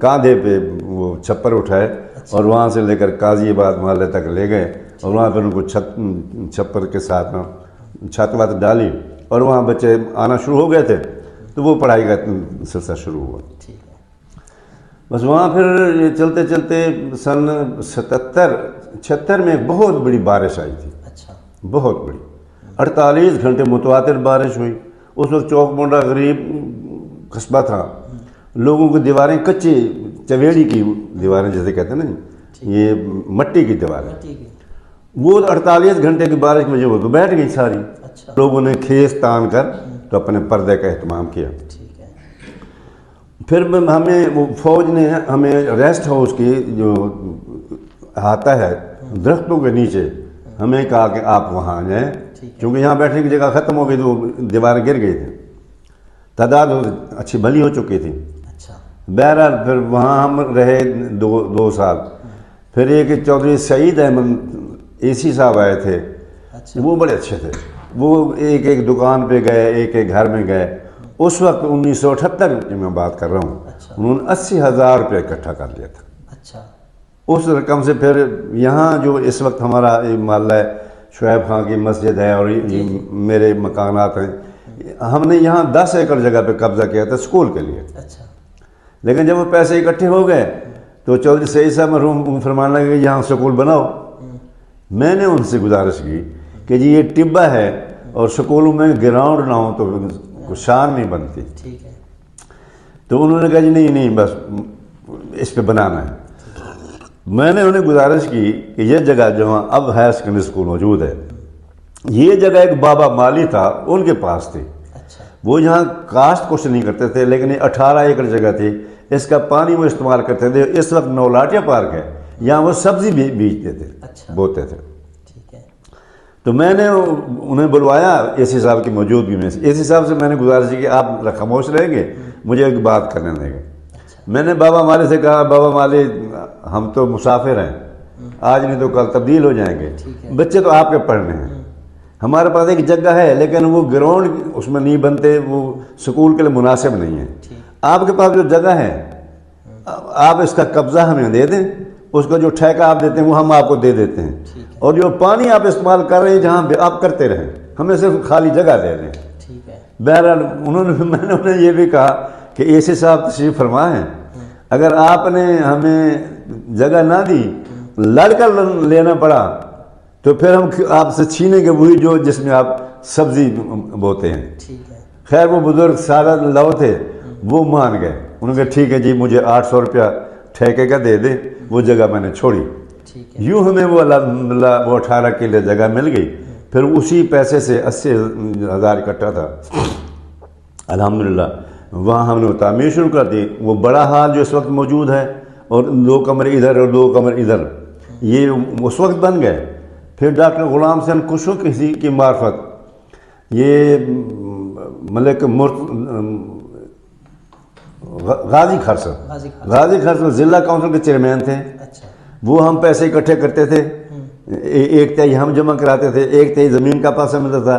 کاندھے پہ وہ چھپر اٹھائے اور وہاں سے لے کر قاضی آباد محلے تک لے گئے اور وہاں پھر ان کو چھپر کے ساتھ چھت وت ڈالی اور وہاں بچے آنا شروع ہو گئے تھے تو وہ پڑھائی کا سلسلہ شروع ہوا۔ بس وہاں پھر چلتے چلتے سن 76 میں ایک بہت بڑی بارش آئی تھی، بہت بڑی، 48 گھنٹے متواتر بارش ہوئی۔ اس وقت چوک مونڈا غریب قصبہ تھا، لوگوں کی دیواریں کچی چویڑی کی دیواریں جیسے کہتے ہیں نا، یہ مٹی کی دیواریں، وہ 48 گھنٹے کی بارش میں جو وہ تو بیٹھ گئی ساری۔ لوگوں نے کھیس تان کر تو اپنے پردے کا اہتمام کیا۔ پھر ہمیں وہ فوج نے ہمیں ریسٹ ہاؤس کی جو آتا ہے درختوں کے نیچے، ہمیں کہا کہ آپ وہاں آ جائیں، کیونکہ یہاں بیٹھنے کی جگہ ختم ہو گئی تو دیواریں گر گئی تھیں، تعداد اچھی بھلی ہو چکی تھی۔ بہرحال پھر وہاں ہم رہے 2 سال۔ پھر ایک چودھری سعید احمد اے سی صاحب آئے تھے، وہ بڑے اچھے تھے، وہ ایک دکان پہ گئے، ایک گھر میں گئے۔ اس وقت 1978 کی میں بات کر رہا ہوں، انہوں نے 80,000 روپے اکٹھا کر لیا تھا۔ اس رقم سے پھر یہاں جو اس وقت ہمارا محلہ ہے، شعیب خان کی مسجد ہے اور میرے مکانات ہیں، ہم نے یہاں 10 ایکڑ جگہ پہ قبضہ کیا تھا اسکول کے لیے۔ لیکن جب وہ پیسے اکٹھے ہو گئے تو چودھری سعید صاحب مرحوم فرمانے لگے کہ یہاں سکول بناؤ۔ میں نے ان سے گزارش کی کہ جی یہ ٹبہ ہے اور سکولوں میں گراؤنڈ نہ ہو تو شان نہیں بنتی، تو انہوں نے کہا جی نہیں بس اس پہ بنانا ہے۔ میں نے انہیں گزارش کی کہ یہ جگہ جہاں اب ہائر سیکنڈری اسکول موجود ہے، یہ جگہ ایک بابا مالی تھا ان کے پاس تھی، وہ یہاں کاشت کچھ نہیں کرتے تھے، لیکن یہ 18 ایکڑ جگہ تھی، اس کا پانی وہ استعمال کرتے تھے۔ اس وقت نولاٹیا پارک ہے، یہاں وہ سبزی بھی بیچتے تھے، بوتے تھے۔ تو میں نے انہیں بلوایا اے سی صاحب کی موجودگی میں، اے سی صاحب سے میں نے گزارش کی کہ آپ خاموش رہیں گے، مجھے ایک بات کرنے دیں گے۔ میں نے بابا مالی سے کہا بابا مالی ہم تو مسافر ہیں، آج نہیں تو کل تبدیل ہو جائیں گے، بچے تو آپ کے پڑھنے ہیں، ہمارے پاس ایک جگہ ہے لیکن وہ گراؤنڈ اس میں نہیں بنتے، وہ سکول کے لیے مناسب نہیں ہے، آپ کے پاس جو جگہ ہے آپ اس کا قبضہ ہمیں دے دیں، اس کا جو ٹھیکہ آپ دیتے ہیں وہ ہم آپ کو دے دیتے ہیں، اور جو پانی آپ استعمال کر رہے ہیں جہاں آپ کرتے رہیں، ہمیں صرف خالی جگہ دے دیں۔ بہرحال میں نے انہیں یہ بھی کہا کہ اے سی صاحب تشریف فرما ہیں، اگر آپ نے ہمیں جگہ نہ دی، لڑ کر لینا پڑا تو پھر ہم آپ سے چھینیں گے وہی جو جس میں آپ سبزی بوتے ہیں۔ خیر وہ بزرگ سارا لو تھے، وہ مان گئے، انہوں نے کہا ٹھیک ہے جی مجھے 800 روپیہ ٹھیکے کا دے دیں، وہ جگہ میں نے چھوڑی۔ یوں ہمیں وہ الحمدللہ وہ 18 کلے جگہ مل گئی، پھر اسی پیسے سے 80,000 اکٹھا تھا، الحمدللہ وہاں ہم نے تعمیر شروع کر دی۔ وہ بڑا ہال جو اس وقت موجود ہے اور 2 کمرے ادھر اور 2 کمرے ادھر، یہ اس وقت بن گئے۔ پھر ڈاکٹر غلام حسین کشو کسی کی معرفت یہ ملک غازی خرسل ضلع کونسل کے چیئرمین تھے، وہ ہم پیسے اکٹھے کرتے تھے، 1/3 ہم جمع کراتے تھے، 1/3 زمین کا پیسہ ملتا تھا،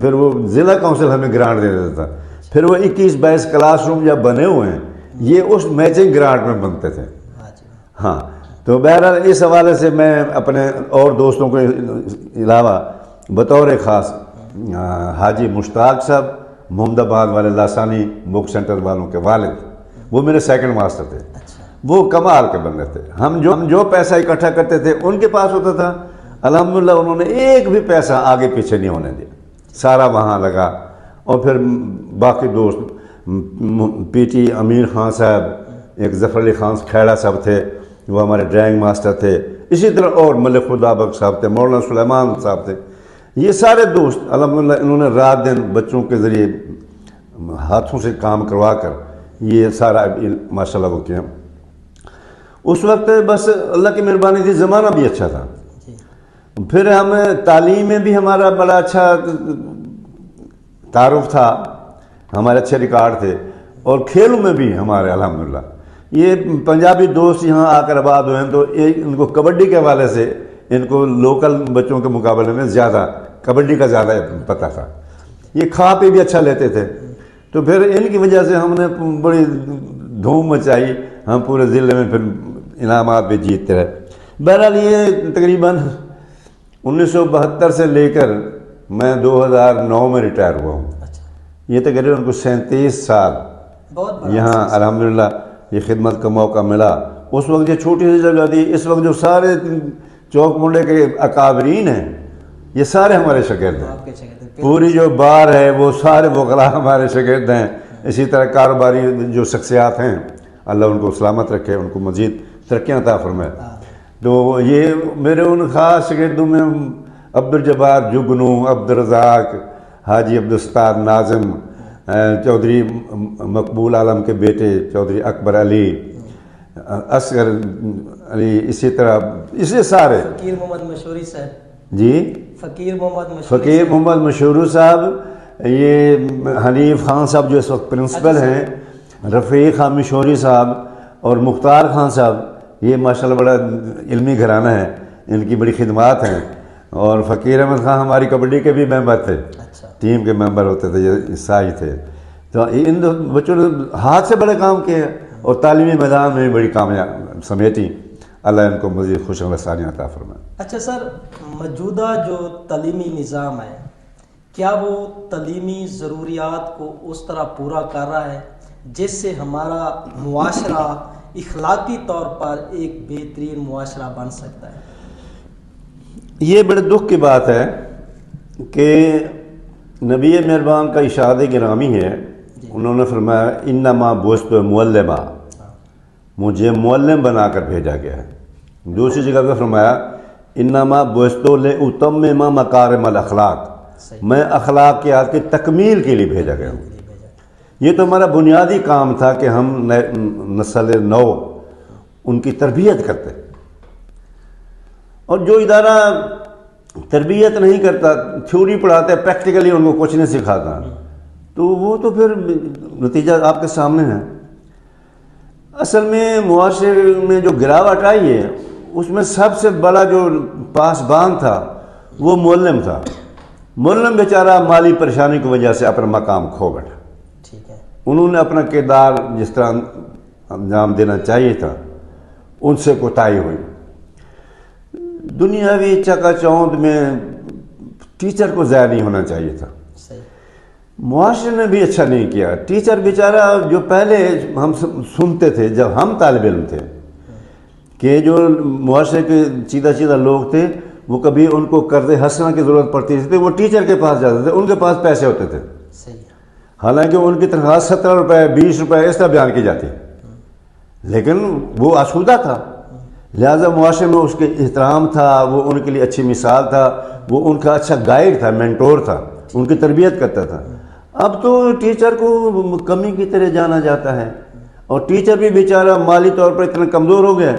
پھر وہ ضلع کونسل ہمیں گرانٹ دے دیتا تھا۔ پھر وہ 21-22 کلاس روم جب بنے ہوئے ہیں یہ اس میچنگ گرانٹ میں بنتے تھے۔ ہاں تو بہرحال اس حوالے سے میں اپنے اور دوستوں کے علاوہ بطور خاص حاجی مشتاق صاحب محمد آباد والے لاسانی بک سینٹر والوں کے والد، وہ میرے سیکنڈ ماسٹر تھے، وہ کمال کے بندے تھے۔ ہم جو پیسہ اکٹھا کرتے تھے ان کے پاس ہوتا تھا، الحمدللہ انہوں نے ایک بھی پیسہ آگے پیچھے نہیں ہونے دیا، سارا وہاں لگا۔ اور پھر باقی دوست پی ٹی امیر خان صاحب، ایک ظفر علی خان کھیڑا صاحب تھے، وہ ہمارے ڈرائنگ ماسٹر تھے، اسی طرح اور ملک خدا بخش صاحب تھے، مولانا سلیمان صاحب تھے، یہ سارے دوست الحمدللہ انہوں نے رات دن بچوں کے ذریعے ہاتھوں سے کام کروا کر یہ سارا ماشاءاللہ وہ کیا۔ اس وقت بس اللہ کی مہربانی تھی، زمانہ بھی اچھا تھا۔ پھر ہم تعلیم میں بھی ہمارا بڑا اچھا تعارف تھا، ہمارے اچھے ریکارڈ تھے، اور کھیلوں میں بھی ہمارے الحمدللہ یہ پنجابی دوست یہاں آ کر آباد ہوئے ہیں تو ان کو کبڈی کے حوالے سے ان کو لوکل بچوں کے مقابلے میں زیادہ کبڈی کا زیادہ پتہ تھا، یہ کھا پی بھی اچھا لیتے تھے۔ تو پھر ان کی وجہ سے ہم نے بڑی دھوم مچائی، ہم پورے ضلع میں پھر انعامات بھی جیتتے رہے۔ بہرحال یہ تقریباً 1972 سے لے کر میں 2009 میں ریٹائر ہوا ہوں۔ اچھا، یہ تقریباً کچھ 37 سال بہت بڑا یہاں الحمدللہ یہ خدمت کا موقع ملا۔ اس وقت یہ چھوٹی سی جگہ تھی، اس وقت جو سارے چوک منڈے کے اکابرین ہیں یہ سارے ہمارے شاگرد ہیں۔ آپ کے شاگرد پوری جو بار ہے وہ سارے وکلاء ہمارے شاگرد ہیں۔ اسی طرح کاروباری جو شخصیات ہیں اللہ ان کو سلامت رکھے، ان کو مزید ترقیاں عطا فرمائے۔ تو یہ میرے ان خاص شاگردوں میں عبدالجبار جگنو، عبدالرزاق، حاجی عبدالستار ناظم، چودھری مقبول عالم کے بیٹے چودھری اکبر علی، اصغر علی، اسی طرح اسے سارے، فقیر محمد مشوری صاحب، جی فقیر محمد مشوری فقیر محمد مشورو صاحب، یہ حنیف خان صاحب جو اس وقت پرنسپل ہیں، رفیق خان مشوری صاحب اور مختار خان صاحب، یہ ماشاءاللہ بڑا علمی گھرانہ ہے، ان کی بڑی خدمات ہیں۔ اور فقیر احمد خان ہماری کبڈی کے بھی ممبر تھے، اچھا، ٹیم کے ممبر ہوتے تھے، یہ سائی تھے۔ تو ان بچوں نے ہاتھ سے بڑے کام کیے اور تعلیمی میدان میں بھی بڑی کامیاب سمیٹی۔ اللہ ان کو مزید خوش رسانیاں عطا فرمائے۔ اچھا سر، موجودہ جو تعلیمی نظام ہے کیا وہ تعلیمی ضروریات کو اس طرح پورا کر رہا ہے جس سے ہمارا معاشرہ اخلاقی طور پر ایک بہترین معاشرہ بن سکتا ہے؟ یہ بڑے دکھ کی بات ہے کہ نبی مہربان کا اشارہ گرامی ہے، انہوں نے فرمایا انما بعثت معلما، مجھے معلم بنا کر بھیجا گیا ہے۔ دوسری جگہ پہ فرمایا انما بعثت لاتمم مکارم الاخلاق، میں اخلاقیات کی تکمیل کے لیے بھیجا گیا ہوں۔ یہ تو ہمارا بنیادی کام تھا کہ ہم نسل نو ان کی تربیت کرتے، اور جو ادارہ تربیت نہیں کرتا، تھیوری پڑھاتا ہے، پریکٹیکلی ان کو کچھ نہیں سکھاتا، تو وہ تو پھر نتیجہ آپ کے سامنے ہے۔ اصل میں معاشرے میں جو گراوٹ آئی ہے اس میں سب سے بڑا جو پاسبان تھا وہ معلم تھا۔ معلم بیچارہ مالی پریشانی کی وجہ سے اپنا مقام کھو بیٹھا۔ ٹھیک ہے، انہوں نے اپنا کردار جس طرح انجام دینا چاہیے تھا ان سے کوتاہی ہوئی۔ دنیاوی چکا چوند میں ٹیچر کو ضائع نہیں ہونا چاہیے تھا، صحیح، معاشرے نے بھی اچھا نہیں کیا۔ ٹیچر بیچارہ جو پہلے ہم سنتے تھے جب ہم طالب علم تھے کہ جو معاشرے کے سیدھا لوگ تھے وہ کبھی ان کو قرض حسنہ کی ضرورت پڑتی تھی وہ ٹیچر کے پاس جاتے تھے، ان کے پاس پیسے ہوتے تھے، صحیح، حالانکہ ان کی تنخواہ 17 روپے 20 روپے اس طرح بیان کی جاتی، لیکن وہ آسودہ تھا، لہٰذا معاشرے میں اس کے احترام تھا، وہ ان کے لیے اچھی مثال تھا، وہ ان کا اچھا گائیڈ تھا، مینٹور تھا، ان کی تربیت کرتا تھا۔ اب تو ٹیچر کو کمی کی طرح جانا جاتا ہے، اور ٹیچر بھی بیچارہ مالی طور پر اتنا کمزور ہو گیا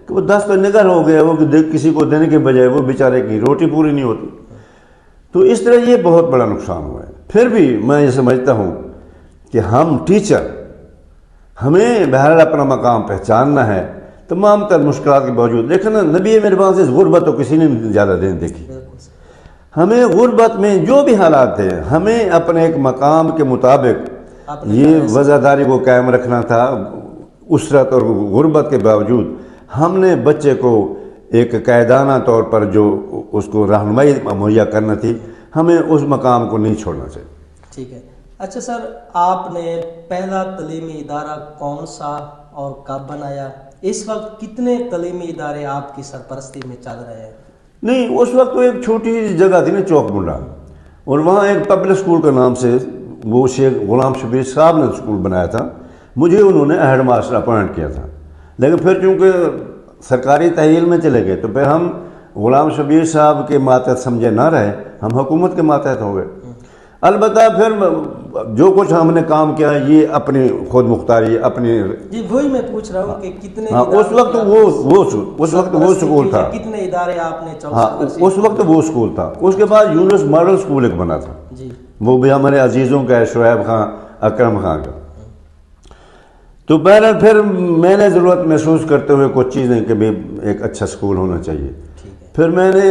کہ وہ دست نگر ہو گیا، وہ کسی کو دینے کے بجائے وہ بیچارے کی روٹی پوری نہیں ہوتی۔ تو اس طرح یہ بہت بڑا نقصان ہوا ہے۔ پھر بھی میں یہ سمجھتا ہوں کہ ہم ٹیچر ہمیں بہرحال اپنا مقام پہچاننا ہے تمام تر مشکلات کے باوجود۔ دیکھیں نا، نبی مہربان سے غربت تو کسی نے زیادہ دین دیکھی۔ ہمیں غربت میں جو بھی حالات تھے ہمیں اپنے ایک مقام کے مطابق یہ وزاداری کو قائم رکھنا تھا۔ اسرت اور غربت کے باوجود ہم نے بچے کو ایک قائدانہ طور پر جو اس کو رہنمائی مہیا کرنا تھی، ہمیں اس مقام کو نہیں چھوڑنا چاہیے۔ ٹھیک ہے۔ اچھا سر، آپ نے پہلا تعلیمی ادارہ کون سا اور کب بنایا؟ اس وقت کتنے تعلیمی ادارے آپ کی سرپرستی میں چل رہے ہیں؟ نہیں، اس وقت تو ایک چھوٹی جگہ تھی نا چوک منڈا، اور وہاں ایک پبلک اسکول کے نام سے وہ شیخ غلام شبیر صاحب نے اسکول بنایا تھا، مجھے انہوں نے ہیڈ ماسٹر اپوائنٹ کیا تھا، لیکن پھر چونکہ سرکاری تحویل میں چلے گئے تو پھر ہم غلام شبیر صاحب کے ماتحت سمجھے نہ رہے، ہم حکومت کے ماتحت ہو گئے۔ البتہ پھر جو کچھ ہم نے کام کیا یہ اپنی خود مختاری اپنی، جی وہی میں پوچھ رہا ہوں کہ کتنے اس وقت وہ اسکول تھا، کتنے ادارے آپ نے؟ اس وقت وہ اسکول تھا۔ اس کے بعد یونس ماڈل اسکول ایک بنا تھا، جی وہ بھی ہمارے عزیزوں کا ہے، شعیب خان، اکرم خان کا۔ تو بہرحال پھر میں نے ضرورت محسوس کرتے ہوئے کچھ چیزیں کہ بھی ایک اچھا اسکول ہونا چاہیے۔ پھر میں نے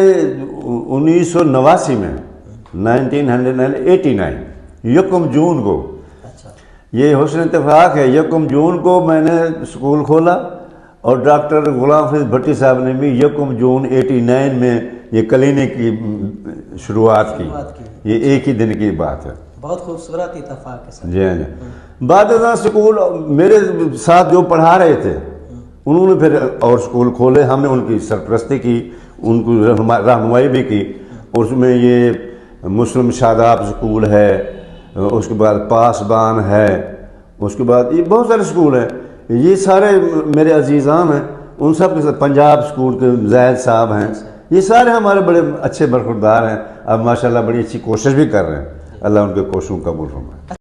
1989 میں 1989 1 جون کو یہ حسن اتفاق ہے، 1 جون کو میں نے اسکول کھولا اور ڈاکٹر غلام فرید بھٹی صاحب نے بھی 1 جون 89 میں یہ کلینک کی شروعات کی. یہ ایک ہی دن کی بات ہے. بہت خوبصورت اتفاق ہے سر. جی ہاں. بعد ازاں اسکول میرے ساتھ جو پڑھا رہے تھے انہوں نے پھر اور اسکول کھولے، ہم نے ان کی سرپرستی کی، ان کو رہنمائی بھی کی. اس میں یہ مسلم شاداب اسکول ہے، اس کے بعد پاسبان ہے، اس کے بعد یہ بہت سارے اسکول ہیں. یہ سارے میرے عزیزان ہیں، ان سب کے ساتھ پنجاب اسکول کے زید صاحب ہیں، یہ سارے ہمارے بڑے اچھے برخوردار ہیں. اب ماشاءاللہ بڑی اچھی کوشش بھی کر رہے ہیں. اللہ ان کے کوششوں قبول فرمائے.